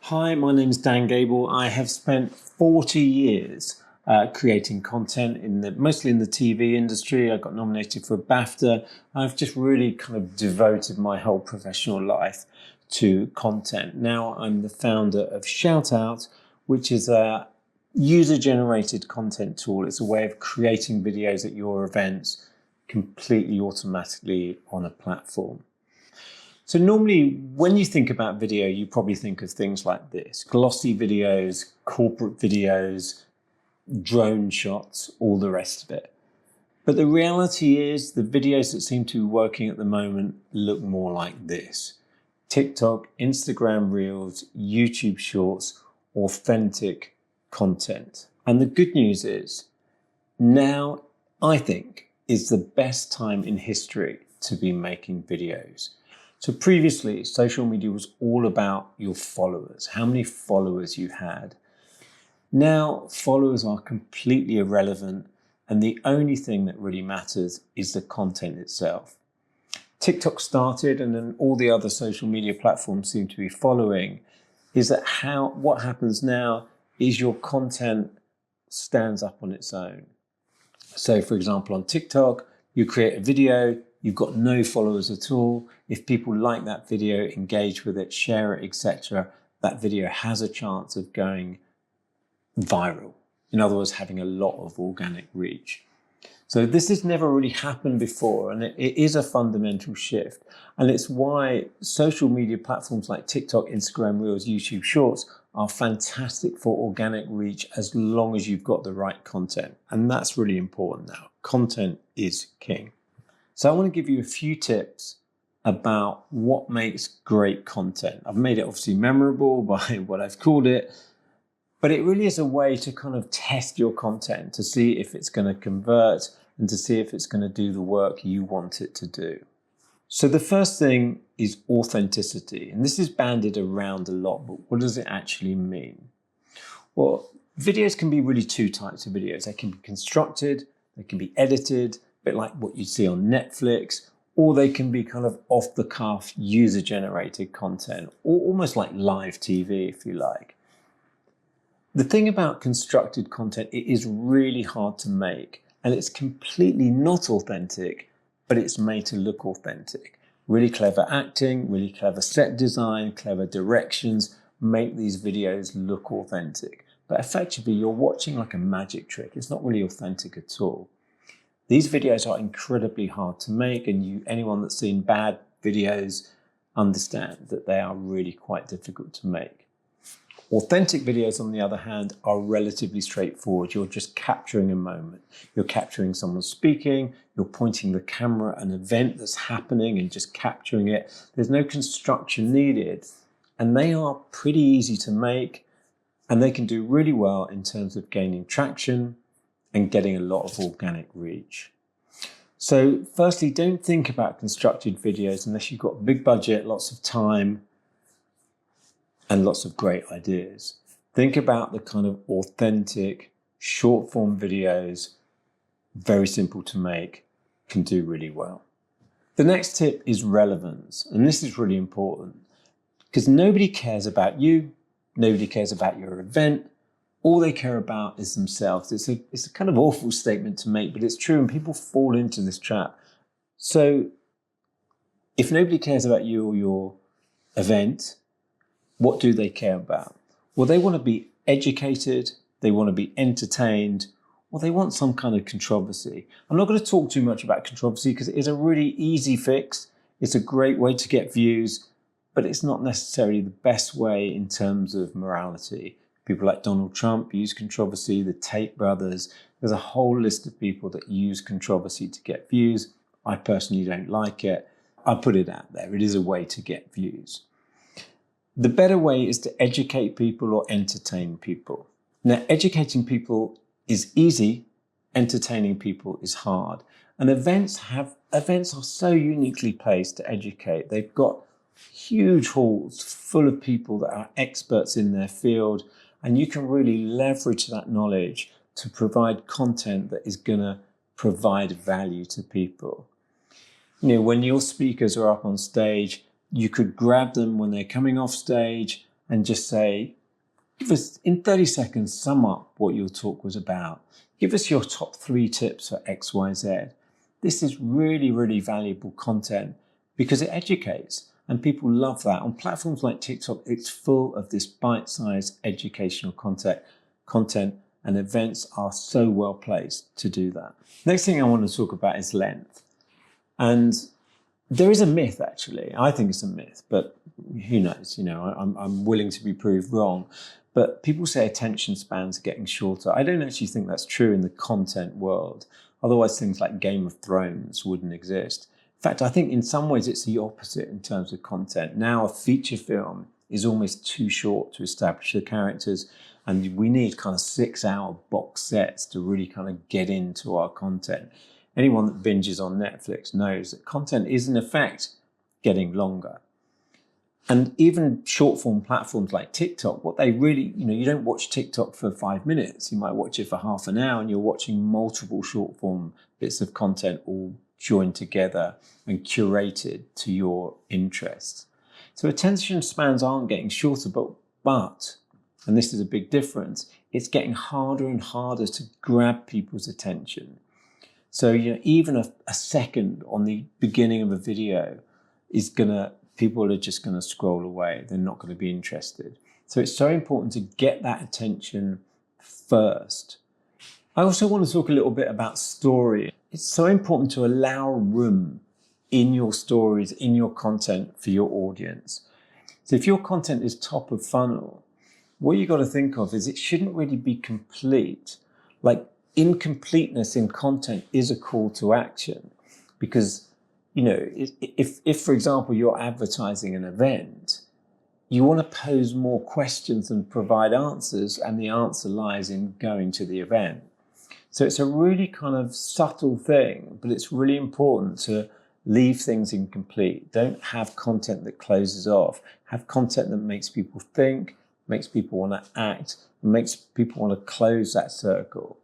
Hi, my name is Dan Gable. I have spent 40 years creating content mostly in the TV industry. I got nominated for a BAFTA. I've just really kind of devoted my whole professional life to content. Now I'm the founder of Shoutout, which is a user-generated content tool. It's a way of creating videos at your events completely automatically on a platform. So normally when you think about video, you probably think of things like this: glossy videos, corporate videos, drone shots, all the rest of it. But the reality is the videos that seem to be working at the moment look more like this: TikTok, Instagram Reels, YouTube Shorts, authentic content. And the good news is now, I think, is the best time in history to be making videos. So previously, social media was all about your followers, how many followers you had. Now, followers are completely irrelevant, and the only thing that really matters is the content itself. TikTok started, and then all the other social media platforms seem to be following, is that what happens now is your content stands up on its own. So for example, on TikTok, you create a video, you've got no followers at all. If people like that video, engage with it, share it, etc., that video has a chance of going viral. In other words, having a lot of organic reach. So this has never really happened before, and it is a fundamental shift. And it's why social media platforms like TikTok, Instagram Reels, YouTube Shorts are fantastic for organic reach as long as you've got the right content. And that's really important now. Content is king. So I want to give you a few tips about what makes great content. I've made it obviously memorable by what I've called it, but it really is a way to kind of test your content to see if it's going to convert and to see if it's going to do the work you want it to do. So the first thing is authenticity. And this is bandied around a lot, but what does it actually mean? Well, videos can be really two types of videos. They can be constructed, they can be edited, a bit like what you see on Netflix, or they can be kind of off-the-cuff, user-generated content, or almost like live TV, if you like. The thing about constructed content, it is really hard to make, and it's completely not authentic, but it's made to look authentic. Really clever acting, really clever set design, clever directions make these videos look authentic. But effectively, you're watching like a magic trick. It's not really authentic at all. These videos are incredibly hard to make, and anyone that's seen bad videos understand that they are really quite difficult to make. Authentic videos, on the other hand, are relatively straightforward. You're just capturing a moment. You're capturing someone speaking, you're pointing the camera at an event that's happening and just capturing it. There's no construction needed, and they are pretty easy to make, and they can do really well in terms of gaining traction and getting a lot of organic reach. So firstly, don't think about constructed videos unless you've got a big budget, lots of time, and lots of great ideas. Think about the kind of authentic, short form videos, very simple to make, can do really well. The next tip is relevance, and this is really important because nobody cares about you, nobody cares about your event, all they care about is themselves. It's a kind of awful statement to make, but it's true, and people fall into this trap. So if nobody cares about you or your event, what do they care about? Well, they want to be educated, they want to be entertained, or they want some kind of controversy. I'm not going to talk too much about controversy because it is a really easy fix. It's a great way to get views, but it's not necessarily the best way in terms of morality. People like Donald Trump use controversy, the Tate brothers. There's a whole list of people that use controversy to get views. I personally don't like it. I put it out there. It is a way to get views. The better way is to educate people or entertain people. Now, educating people is easy, entertaining people is hard. And events are so uniquely placed to educate. They've got huge halls full of people that are experts in their field, and you can really leverage that knowledge to provide content that is going to provide value to people. You know, when your speakers are up on stage, you could grab them when they're coming off stage and just say, give us, in 30 seconds, sum up what your talk was about. Give us your top 3 tips for X, Y, Z. This is really, really valuable content because it educates, and people love that. On platforms like TikTok, it's full of this bite-sized educational content, and events are so well placed to do that. Next thing I want to talk about is length. And there is a myth, actually. I think it's a myth, but who knows? I'm willing to be proved wrong. But people say attention spans are getting shorter. I don't actually think that's true in the content world. Otherwise, things like Game of Thrones wouldn't exist. In fact, I think in some ways it's the opposite in terms of content. Now a feature film is almost too short to establish the characters, and we need kind of 6-hour box sets to really kind of get into our content. Anyone that binges on Netflix knows that content is in effect getting longer. And even short form platforms like TikTok, what they really, you don't watch TikTok for 5 minutes. You might watch it for half an hour, and you're watching multiple short form bits of content all joined together and curated to your interests. So attention spans aren't getting shorter, but, and this is a big difference, it's getting harder and harder to grab people's attention. So, even a second on the beginning of a video is people are just going to scroll away. They're not going to be interested. So it's so important to get that attention first. I also want to talk a little bit about story. It's so important to allow room in your stories, in your content for your audience. So if your content is top of funnel, what you got to think of is it shouldn't really be complete. Like, incompleteness in content is a call to action, because if for example you're advertising an event, you want to pose more questions than provide answers, and the answer lies in going to the event. So it's a really kind of subtle thing, but it's really important to leave things incomplete. Don't have content that closes off. Have content that makes people think, makes people want to act, and makes people want to close that circle.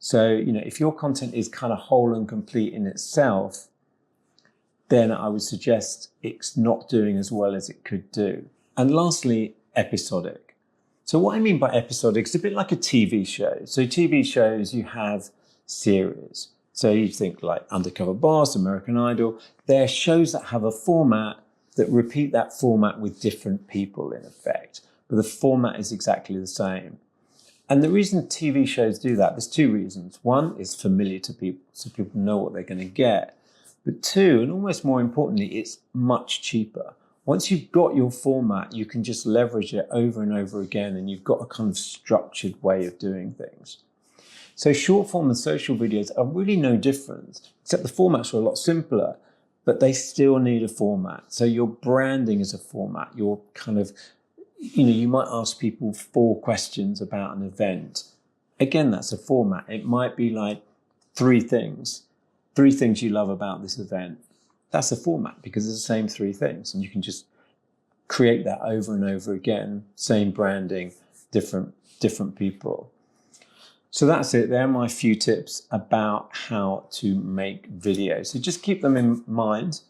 So, if your content is kind of whole and complete in itself, then I would suggest it's not doing as well as it could do. And lastly, episodic. So what I mean by episodic is a bit like a TV show. So TV shows, you have series. So you think like Undercover Boss, American Idol. They're shows that have a format that repeat that format with different people in effect. But the format is exactly the same. And the reason TV shows do that, there's 2 reasons. One, it's familiar to people, so people know what they're going to get. But 2, and almost more importantly, it's much cheaper. Once you've got your format, you can just leverage it over and over again, and you've got a kind of structured way of doing things. So short form and social videos are really no different, except the formats are a lot simpler, but they still need a format. So your branding is a format. Your kind of, you might ask people 4 questions about an event. Again, that's a format. It might be like 3 things you love about this event. That's a format because it's the same 3 things, and you can just create that over and over again. Same branding, different people. So that's it. They're my few tips about how to make videos. So just keep them in mind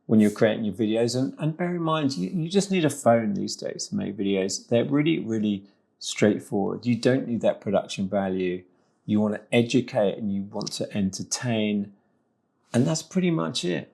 when you're creating your videos, and bear in mind, you just need a phone these days to make videos. They're really, really straightforward. You don't need that production value. You want to educate and you want to entertain, and that's pretty much it.